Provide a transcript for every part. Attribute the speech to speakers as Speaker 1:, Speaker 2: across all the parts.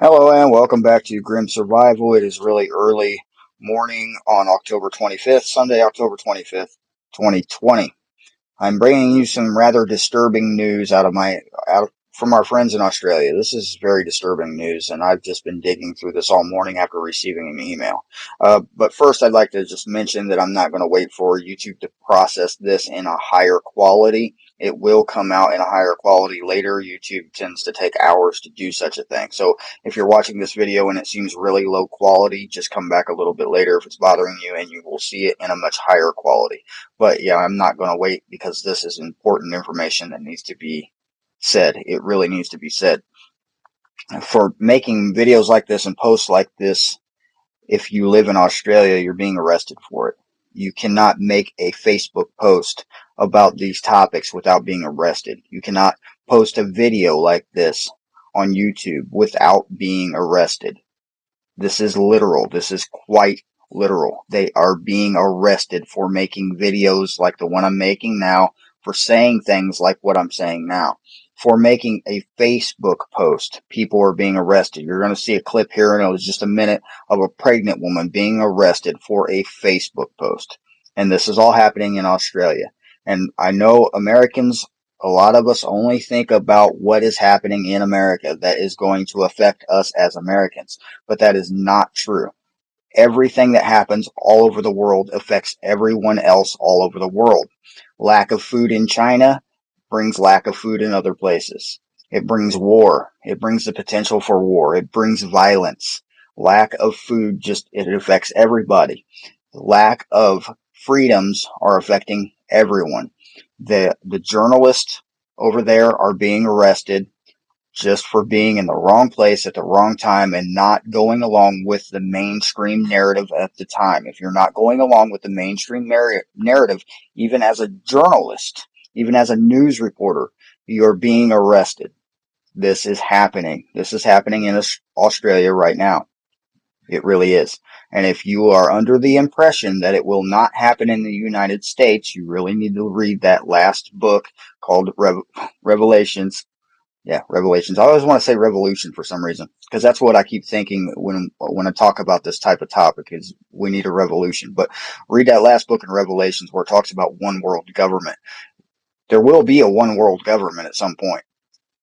Speaker 1: Hello and welcome back to Grim Survival. It is really early morning on October 25th, Sunday, October 25th, 2020. I'm bringing you some rather disturbing news from our friends in Australia. This is very disturbing news, and I've just been digging through this all morning after receiving an email. But first, I'd like to just mention that I'm not going to wait for YouTube to process this in a higher quality. It will come out in a higher quality later. YouTube tends to take hours to do such a thing. So if you're watching this video and it seems really low quality, just come back a little bit later if it's bothering you, and you will see it in a much higher quality. But yeah, I'm not going to wait because this is important information that needs to be said. It really needs to be said. For making videos like this and posts like this, if you live in Australia, you're being arrested for it. You cannot make a Facebook post about these topics without being arrested. You cannot post a video like this on YouTube without being arrested. This is literal. This is quite literal. They are being arrested for making videos like the one I'm making now, for saying things like what I'm saying now. For making a Facebook post, people are being arrested. You're going to see a clip here in just a minute of a pregnant woman being arrested for a Facebook post. And this is all happening in Australia. And I know Americans, a lot of us only think about what is happening in America that is going to affect us as Americans. But that is not true. Everything that happens all over the world affects everyone else all over the world. Lack of food in China brings lack of food in other places. It brings war. It brings the potential for war. It brings violence. Lack of food it affects everybody. Lack of freedoms are affecting everyone. The journalists over there are being arrested just for being in the wrong place at the wrong time and not going along with the mainstream narrative at the time. If you're not going along with the mainstream narrative, even as a journalist, even as a news reporter, you're being arrested. This is happening. This is happening in Australia right now. It really is. And if you are under the impression that it will not happen in the United States, you really need to read that last book called Revelations. Yeah, Revelations. I always want to say revolution for some reason, because that's what I keep thinking when I talk about this type of topic, is we need a revolution. But read that last book in Revelations where it talks about one world government. There will be a one world government at some point.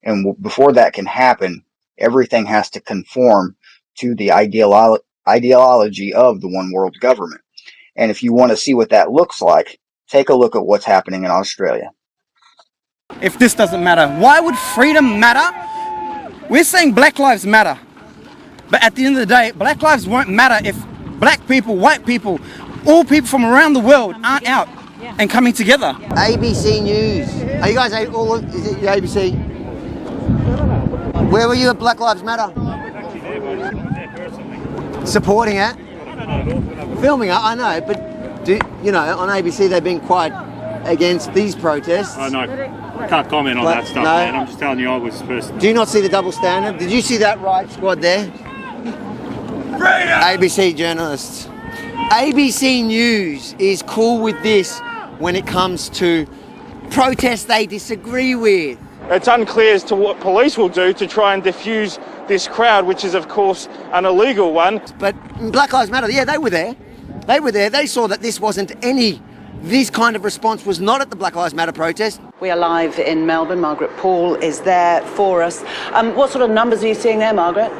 Speaker 1: And before that can happen, everything has to conform to the ideology of the one world government. And if you want to see what that looks like, take a look at what's happening in Australia.
Speaker 2: If this doesn't matter, why would freedom matter? We're saying Black Lives Matter. But at the end of the day, Black Lives won't matter if black people, white people, all people from around the world aren't out and coming together.
Speaker 3: ABC News. Are you guys all? Is it ABC? Where were you at Black Lives Matter? Supporting it? Filming it, I know, but on ABC they've been quite against these protests.
Speaker 4: I know. I can't comment on that stuff, no. Man. I'm just telling you I was personally.
Speaker 3: Do you not see the double standard? Did you see that riot squad there? ABC journalists. ABC News is cool with this when it comes to protests they disagree with.
Speaker 5: It's unclear as to what police will do to try and diffuse this crowd, which is of course an illegal one.
Speaker 3: But Black Lives Matter, yeah, they were there. They were there. They saw that this kind of response was not at the Black Lives Matter protest.
Speaker 6: We are live in Melbourne. Margaret Paul is there for us. What sort of numbers are you seeing there, Margaret?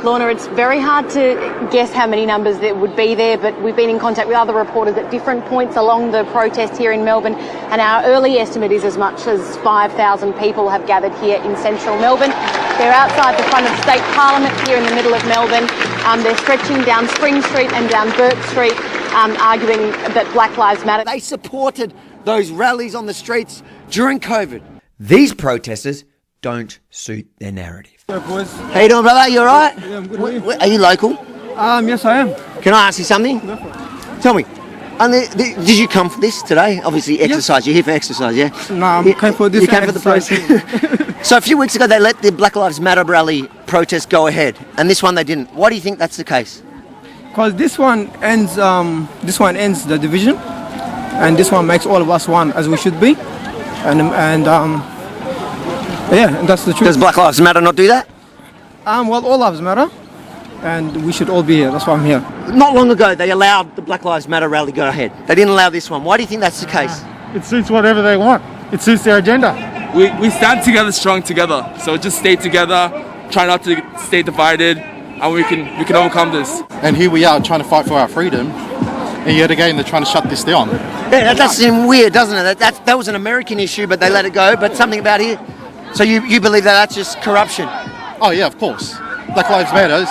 Speaker 7: Lorna, it's very hard to guess how many numbers there would be there, but we've been in contact with other reporters at different points along the protest here in Melbourne, and our early estimate is as much as 5,000 people have gathered here in central Melbourne. They're outside the front of State Parliament here in the middle of Melbourne. They're stretching down Spring Street and down Bourke Street, arguing that Black Lives Matter.
Speaker 3: They supported those rallies on the streets during COVID. These protesters don't suit their narrative.
Speaker 2: Hey, boys.
Speaker 3: How you doing, brother? You all right?
Speaker 2: Yeah, I'm good.
Speaker 3: Are you local?
Speaker 2: Yes, I am.
Speaker 3: Can I ask you something? Tell me. Did you come for this today? Obviously, exercise. You're here for exercise, yeah?
Speaker 2: No, I'm came for this.
Speaker 3: You came for the protest. So a few weeks ago, they let the Black Lives Matter rally protest go ahead, and this one they didn't. Why do you think that's the case?
Speaker 2: Because this one ends the division, and this one makes all of us one, as we should be, and yeah, and that's the truth.
Speaker 3: Does Black Lives Matter not do that?
Speaker 2: Well, all lives matter, and we should all be here. That's why I'm here.
Speaker 3: Not long ago, they allowed the Black Lives Matter rally go ahead. They didn't allow this one. Why do you think that's the case?
Speaker 8: It suits whatever they want. It suits their agenda.
Speaker 9: We stand together, strong together. So just stay together, try not to stay divided, and we can overcome this.
Speaker 8: And here we are trying to fight for our freedom, and yet again they're trying to shut this down.
Speaker 3: Yeah, that does seem weird, doesn't it? That was an American issue, but they let it go. But something about here. So you believe that that's just corruption?
Speaker 8: Oh yeah, of course. Black Lives Matter.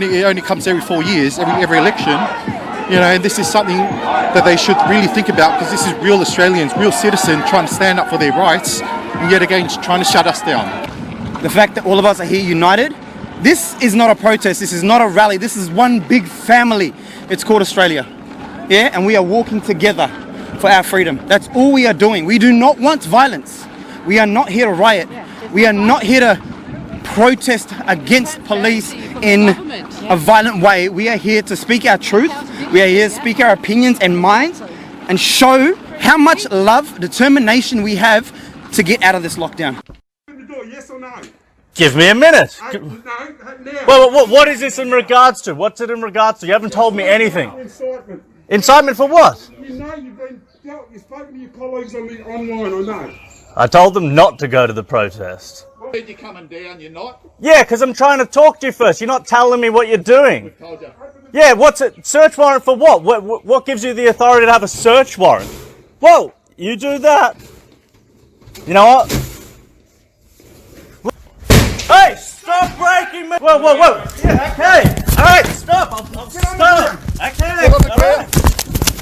Speaker 8: It only comes every 4 years, every election. You know, and this is something that they should really think about, because this is real Australians, real citizens trying to stand up for their rights, and yet again trying to shut us down.
Speaker 2: The fact that all of us are here united, this is not a protest, this is not a rally, this is one big family. It's called Australia. Yeah, and we are walking together for our freedom. That's all we are doing. We do not want violence. We are not here to riot. We are not here to protest against police in a violent way. We are here to speak our truth. We are here to speak our opinions and minds and show how much love, determination we have to get out of this lockdown.
Speaker 10: Yes or no?
Speaker 4: Give me a minute.
Speaker 10: No,
Speaker 4: Well, what is this in regards to? What's it in regards to? You haven't told me anything.
Speaker 10: Incitement.
Speaker 4: Incitement for what?
Speaker 10: You know you've spoken to your colleagues on the online, I know.
Speaker 4: I told them not to go to the protest.
Speaker 11: You're coming down, you're not?
Speaker 4: Yeah, because I'm trying to talk to you first. You're not telling me what you're doing.
Speaker 11: Told you.
Speaker 4: Yeah, what's it? Search warrant for what? What gives you the authority to have a search warrant? Whoa, you do that. You know what? Hey, stop breaking me! Whoa. Yeah, okay. Alright, stop. I'll stop. Okay.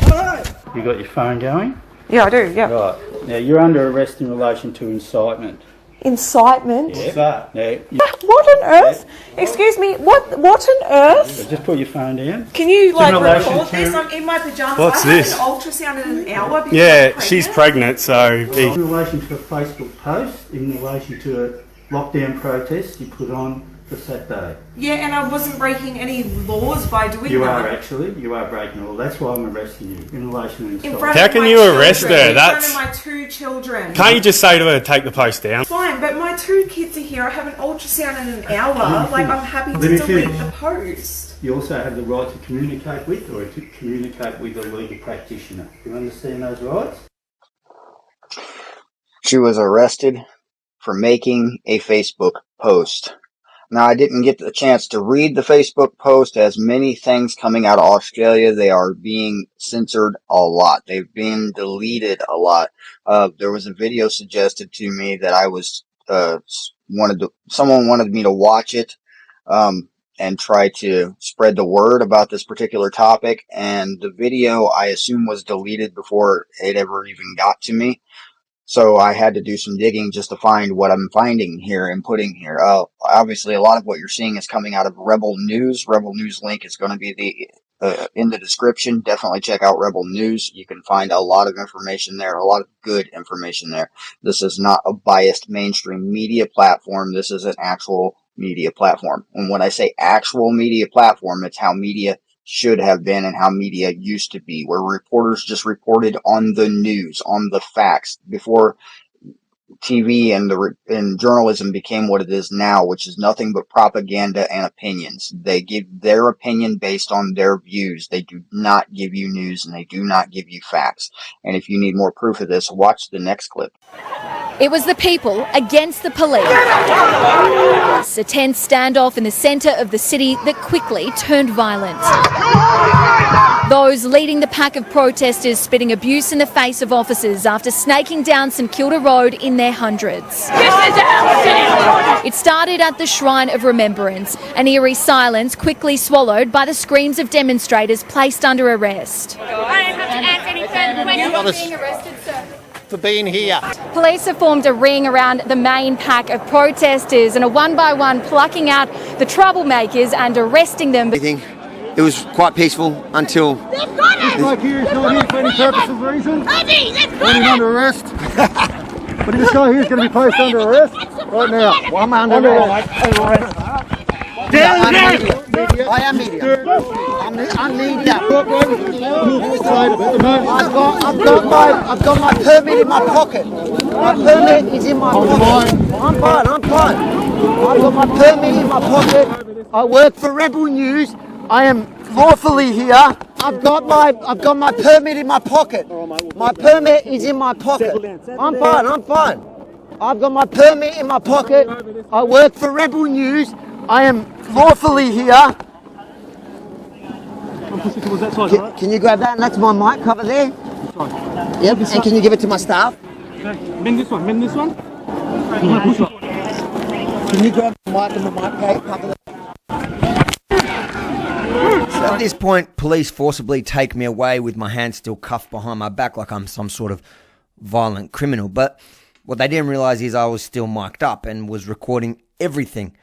Speaker 4: Alright.
Speaker 12: You got your phone going?
Speaker 13: Yeah, I do, yeah.
Speaker 12: Right. Now, you're under arrest in relation to incitement.
Speaker 13: Incitement?
Speaker 12: Yeah. Now,
Speaker 13: what on earth? Excuse me, what on earth?
Speaker 12: just put your phone down.
Speaker 13: Can you,
Speaker 12: It's in relation
Speaker 13: record
Speaker 12: to-
Speaker 13: this? I'm in my pyjamas.
Speaker 4: What's
Speaker 13: I have
Speaker 4: this?
Speaker 13: an ultrasound in an hour because
Speaker 4: Yeah,
Speaker 13: I'm
Speaker 4: she's
Speaker 13: pregnant.
Speaker 4: pregnant, so...
Speaker 12: In relation to a Facebook post, in relation to a lockdown protest you put on for Saturday.
Speaker 13: Yeah, and I wasn't breaking any laws by doing
Speaker 12: You
Speaker 13: that.
Speaker 12: are actually, you are breaking the law. That's why I'm arresting you, in relation to
Speaker 13: In
Speaker 12: incitement.
Speaker 13: front
Speaker 4: How
Speaker 13: of
Speaker 4: can
Speaker 13: my
Speaker 4: you arrest
Speaker 13: children,
Speaker 4: her?
Speaker 13: In
Speaker 4: That's-
Speaker 13: front of my 2 children.
Speaker 4: Can't you just say to her, take the post down?
Speaker 13: Fine, but my 2 kids are here. I have an ultrasound in an hour. Like, I'm happy to
Speaker 12: Let me
Speaker 13: delete
Speaker 12: finish.
Speaker 13: the post.
Speaker 12: You also have the right to communicate with or to communicate with a legal practitioner. You understand those rights?
Speaker 1: She was arrested for making a Facebook post. Now, I didn't get the chance to read the Facebook post, as many things coming out of Australia. They are being censored a lot. They've been deleted a lot. There was a video suggested to me that I was, someone wanted me to watch it, and try to spread the word about this particular topic. And the video, I assume, was deleted before it ever even got to me. So I had to do some digging just to find what I'm finding here and putting here. Obviously, a lot of what you're seeing is coming out of Rebel News. Rebel News link is going to be in the description. Definitely check out Rebel News. You can find a lot of information there, a lot of good information there. This is not a biased mainstream media platform. This is an actual media platform. And when I say actual media platform, it's how media should have been and how media used to be, where reporters just reported on the news, on the facts, before TV and journalism became what it is now, which is nothing but propaganda and opinions. They give their opinion based on their views. They do not give you news, and they do not give you facts. And if you need more proof of this, watch the next clip.
Speaker 14: It was the people against the police. A tense standoff in the centre of the city that quickly turned violent. Those leading the pack of protesters spitting abuse in the face of officers after snaking down St Kilda Road in their hundreds. It started at the Shrine of Remembrance, an eerie silence quickly swallowed by the screams of demonstrators placed under arrest.
Speaker 15: I don't have to answer any further questions.
Speaker 3: Being arrested, sir. For being here.
Speaker 14: Police have formed a ring around the main pack of protesters and are one by one plucking out the troublemakers and arresting them.
Speaker 3: It was quite peaceful until...
Speaker 8: This bloke here is not here for any purpose of reason. Putting under arrest. But this guy here is going to be placed under arrest right now.
Speaker 3: Well, I'm under arrest. I am media. I'm media. I've got my permit in my pocket. My permit is in my pocket. I'm fine. I've got my permit in my pocket. I work for Rebel News. I am lawfully here. I've got my permit in my pocket. My permit is in my pocket. I'm fine. I've got my permit in my pocket. I work for Rebel News. I am lawfully here. Can you grab that? And that's my mic cover there. Yep. And can you give it to my staff?
Speaker 4: Bend this one.
Speaker 3: Can you grab the mic and the mic cover? So at this point, police forcibly take me away with my hands still cuffed behind my back like I'm some sort of violent criminal. But what they didn't realise is I was still mic'd up and was recording everything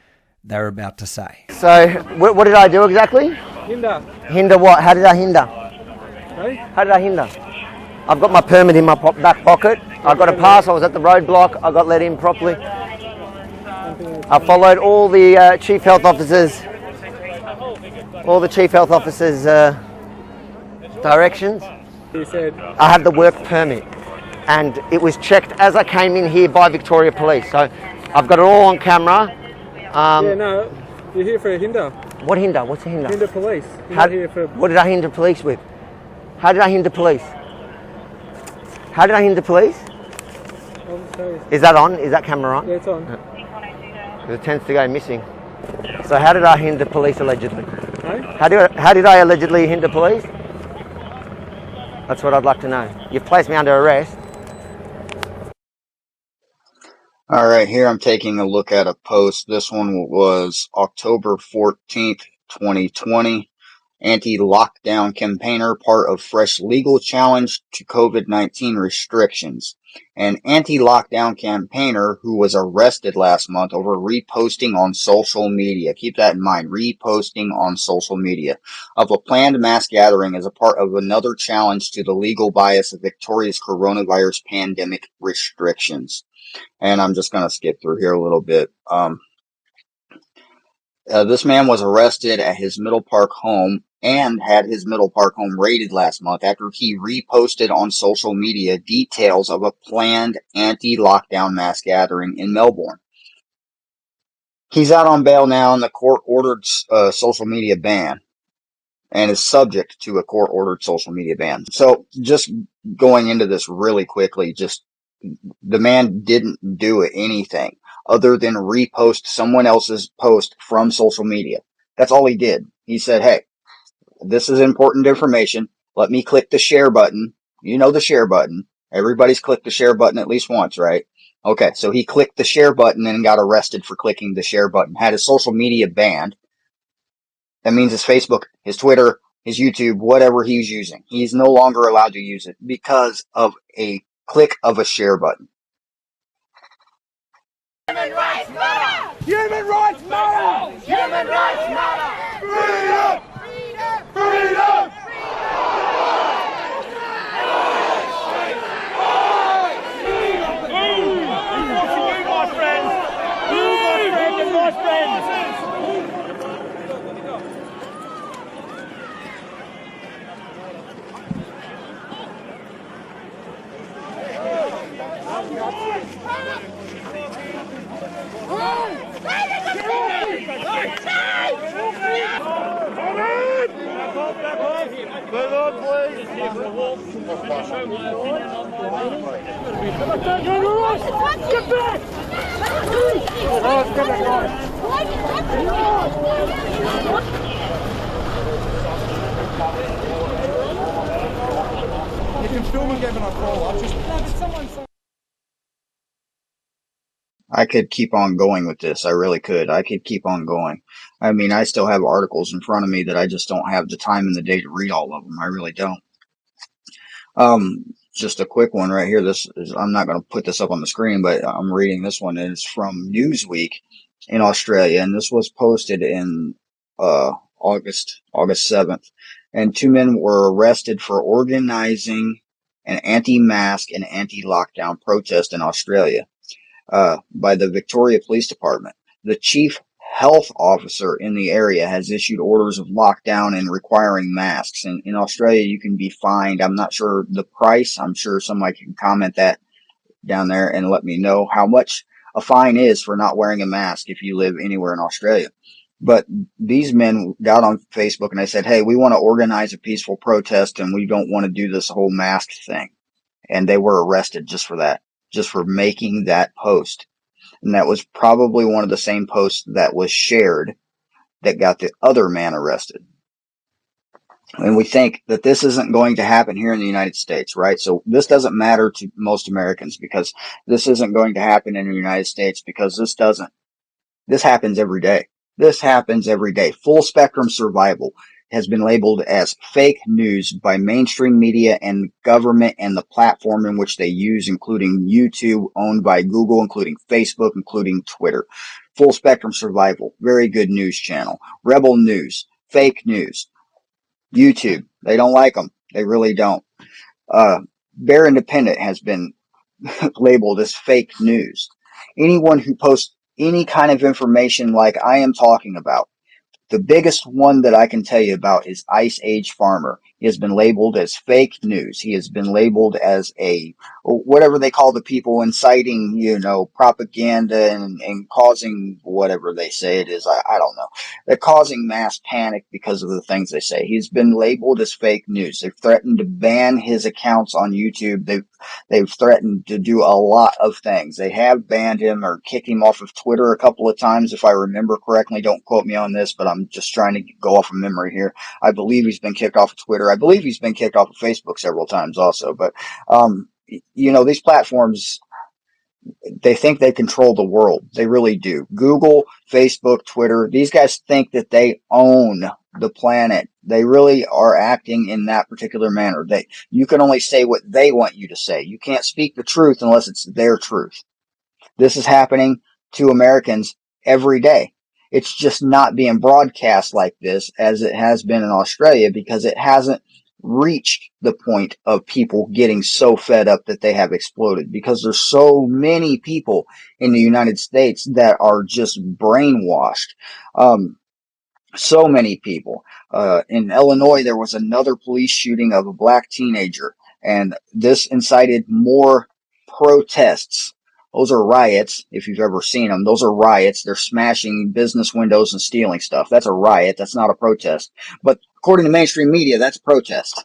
Speaker 3: they were about to say. So what did I do exactly?
Speaker 4: Hinder.
Speaker 3: Hinder what? How did I hinder?
Speaker 4: Hey?
Speaker 3: How did I hinder? I've got my permit in my back pocket. I got a pass. I was at the roadblock. I got let in properly. I followed all the chief health officers' directions.
Speaker 4: He said,
Speaker 3: I have the work permit, and it was checked as I came in here by Victoria Police. So I've got it all on camera.
Speaker 4: no, you're here for a hinder.
Speaker 3: What hinder? What's a hinder?
Speaker 4: Hinder police.
Speaker 3: What did I hinder police with? How did I hinder police? How did I hinder police? Is that on? Is that camera on?
Speaker 4: Yeah, it's on.
Speaker 3: It tends to go missing. So how did I hinder police allegedly?
Speaker 4: Hey?
Speaker 3: How did I allegedly hinder police? That's what I'd like to know. You've placed me under arrest.
Speaker 1: All right, here I'm taking a look at a post. This one was October 14th, 2020. Anti-lockdown campaigner, part of fresh legal challenge to COVID-19 restrictions. An anti-lockdown campaigner who was arrested last month over reposting on social media. Keep that in mind, reposting on social media of a planned mass gathering as a part of another challenge to the legal bias of Victoria's coronavirus pandemic restrictions. And I'm just going to skip through here a little bit. This man was arrested at his Middle Park home and had his Middle Park home raided last month after he reposted on social media details of a planned anti-lockdown mass gathering in Melbourne. He's out on bail now, and the court ordered social media ban and is subject to a court-ordered social media ban. So just going into this really quickly, the man didn't do anything other than repost someone else's post from social media. That's all he did. He said, hey, this is important information. Let me click the share button. You know the share button. Everybody's clicked the share button at least once, right? Okay, so he clicked the share button and got arrested for clicking the share button. Had his social media banned. That means his Facebook, his Twitter, his YouTube, whatever he's using. He's no longer allowed to use it because of a click of a share button.
Speaker 15: Human rights matter!
Speaker 4: Human rights matter!
Speaker 15: Human rights matter!
Speaker 4: Freedom! Freedom!
Speaker 8: You can film and give it a call.
Speaker 1: I could keep on going with this. I really could. I could keep on going. I mean, I still have articles in front of me that I just don't have the time in the day to read all of them. I really don't. Just a quick one right here. I'm not going to put this up on the screen, but I'm reading this one. It's from Newsweek in Australia, and this was posted in August 7th. And 2 men were arrested for organizing an anti-mask and anti-lockdown protest in Australia by the Victoria Police Department. The chief health officer in the area has issued orders of lockdown and requiring masks. And in Australia, you can be fined. I'm not sure the price. I'm sure somebody can comment that down there and let me know how much a fine is for not wearing a mask if you live anywhere in Australia. But these men got on Facebook and they said, hey, we want to organize a peaceful protest and we don't want to do this whole mask thing. And they were arrested just for that, just for making that post. And that was probably one of the same posts that was shared that got the other man arrested. And we think that this isn't going to happen here in the United States, right? So this doesn't matter to most Americans because this isn't going to happen in the United States because this happens every day. This happens every day. Full spectrum survival has been labeled as fake news by mainstream media and government and the platform in which they use, including YouTube, owned by Google, including Facebook, including Twitter. Full spectrum survival, very good news channel. Rebel News, fake news. YouTube, they don't like them. They really don't. Bear Independent has been labeled as fake news. Anyone who posts any kind of information like I am talking about. The biggest one that I can tell you about is Ice Age Farmer. He has been labeled as fake news. He has been labeled as whatever they call the people inciting, propaganda and causing whatever they say it is. I don't know. They're causing mass panic because of the things they say. He's been labeled as fake news. They've threatened to ban his accounts on YouTube. They've threatened to do a lot of things. They have banned him or kicked him off of Twitter a couple of times, if I remember correctly. Don't quote me on this, but I'm just trying to go off of memory here. I believe he's been kicked off of Twitter. I believe he's been kicked off of Facebook several times also. But, these platforms, they think they control the world. They really do. Google, Facebook, Twitter, these guys think that they own the planet. They really are acting in that particular manner. You can only say what they want you to say. You can't speak the truth unless it's their truth. This is happening to Americans every day. It's just not being broadcast like this as it has been in Australia because it hasn't reached the point of people getting so fed up that they have exploded, because there's so many people in the United States that are just brainwashed. So many people. In Illinois, there was another police shooting of a black teenager, and this incited more protests. Those are riots, if you've ever seen them. Those are riots. They're smashing business windows and stealing stuff. That's a riot. That's not a protest. But according to mainstream media, that's a protest.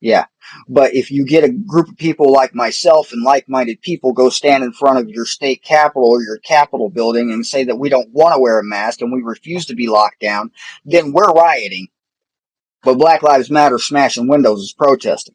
Speaker 1: Yeah. But if you get a group of people like myself and like-minded people go stand in front of your state capitol or your capitol building and say that we don't want to wear a mask and we refuse to be locked down, then we're rioting. But Black Lives Matter smashing windows is protesting.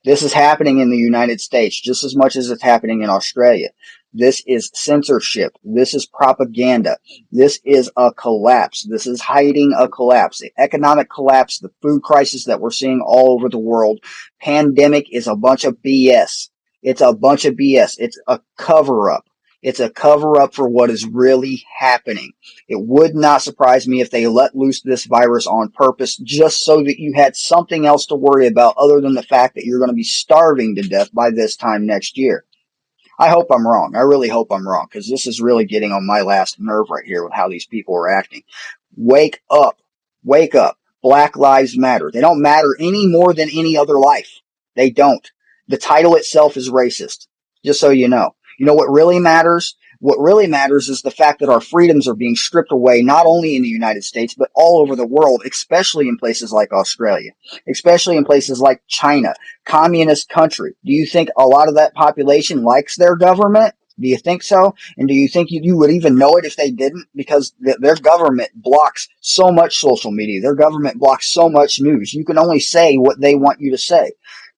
Speaker 1: This is happening in the United States just as much as it's happening in Australia. This is censorship. This is propaganda. This is a collapse. This is hiding a collapse. The economic collapse, the food crisis that we're seeing all over the world. Pandemic is a bunch of BS. It's a bunch of BS. It's a cover-up. It's a cover-up for what is really happening. It would not surprise me if they let loose this virus on purpose just so that you had something else to worry about other than the fact that you're going to be starving to death by this time next year. I hope I'm wrong. I really hope I'm wrong, because this is really getting on my last nerve right here with how these people are acting. Wake up. Wake up. Black Lives Matter. They don't matter any more than any other life. They don't. The title itself is racist, just so you know. You know what really matters? What really matters is the fact that our freedoms are being stripped away, not only in the United States, but all over the world, especially in places like Australia, especially in places like China, communist country. Do you think a lot of that population likes their government? Do you think so? And do you think you would even know it if they didn't? Because their government blocks so much social media. Their government blocks so much news. You can only say what they want you to say.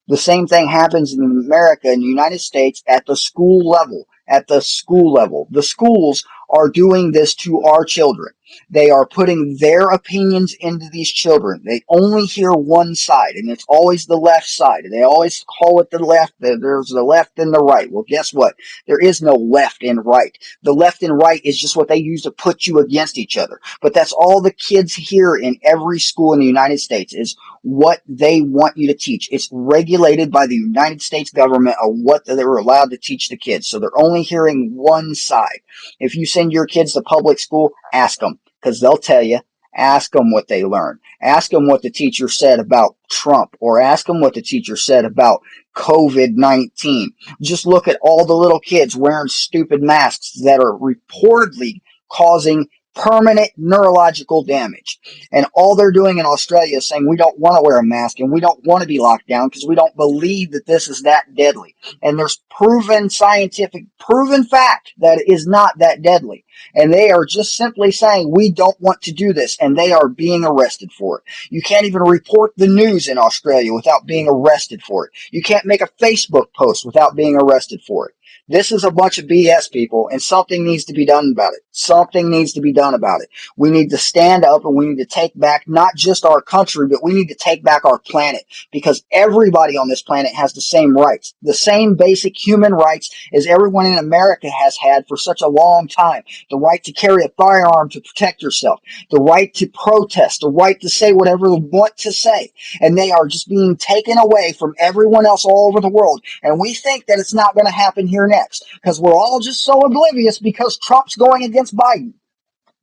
Speaker 1: The same thing happens in America, in the United States, at the school level. At the school level. The schools are doing this to our children. They are putting their opinions into these children. They only hear one side, and it's always the left side. They always call it the left. There's the left and the right. Well, guess what? There is no left and right. The left and right is just what they use to put you against each other. But that's all the kids hear in every school in the United States is what they want you to teach. It's regulated by the United States government on what they're allowed to teach the kids. So they're only hearing one side. If you send your kids to public school, ask them, because they'll tell you. Ask them what they learned. Ask them what the teacher said about Trump, or ask them what the teacher said about COVID-19. Just look at all the little kids wearing stupid masks that are reportedly causing permanent neurological damage. And all they're doing in Australia is saying we don't want to wear a mask and we don't want to be locked down because we don't believe that this is that deadly. And there's proven scientific, proven fact that it is not that deadly. And they are just simply saying we don't want to do this, and they are being arrested for it. You can't even report the news in Australia without being arrested for it. You can't make a Facebook post without being arrested for it. This is a bunch of BS, people, and something needs to be done about it. Something needs to be done about it. We need to stand up, and we need to take back not just our country, but we need to take back our planet, because everybody on this planet has the same rights, the same basic human rights as everyone in America has had for such a long time. The right to carry a firearm to protect yourself, the right to protest, the right to say whatever you want to say. And they are just being taken away from everyone else all over the world. And we think that it's not going to happen here next because we're all just so oblivious because Trump's going against Biden.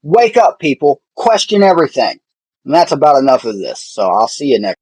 Speaker 1: Wake up, people. Question everything. And that's about enough of this. So I'll see you next.